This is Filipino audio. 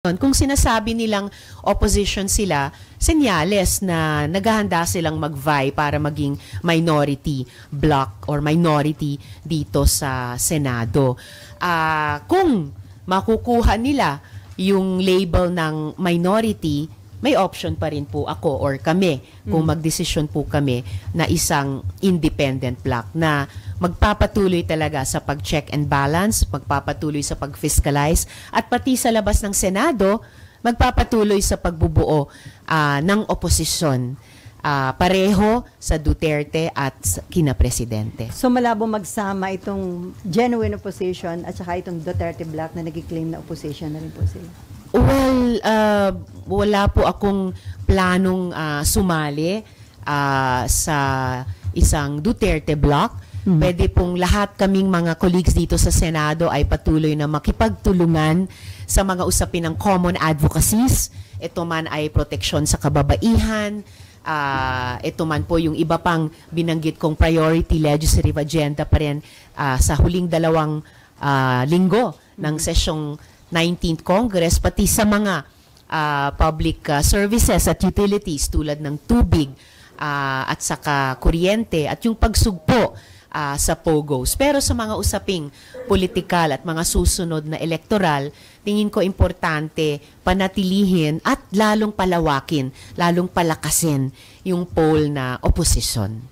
Kung sinasabi nilang opposition sila, senyales na naghahanda silang mag-vie para maging minority bloc or minority dito sa Senado. Kung makukuha nila yung label ng minority, may option pa rin po ako or kami kung magdesisyon po kami na isang independent bloc na magpapatuloy talaga sa pag-check and balance, magpapatuloy sa pag-fiscalize, at pati sa labas ng Senado, magpapatuloy sa pagbubuo ng oposisyon. Pareho sa Duterte at kina Presidente. So malabo magsama itong genuine opposition at saka itong Duterte bloc na nag-claim na opposition na rin po sila? Well, wala po akong planong sumali sa isang Duterte bloc. Pwede pong lahat kaming mga colleagues dito sa Senado ay patuloy na makipagtulungan sa mga usapin ng common advocacies. Ito man ay proteksyon sa kababaihan, ito man po yung iba pang binanggit kong priority legislative agenda pa rin sa huling 2 linggo ng sesyong 19th Congress, pati sa mga public services at utilities tulad ng tubig at saka kuryente at yung pagsugpo sa POGOs. Pero sa mga usaping politikal at mga susunod na elektoral, tingin ko importante panatilihin at lalong palawakin, lalong palakasin yung poll na oposisyon.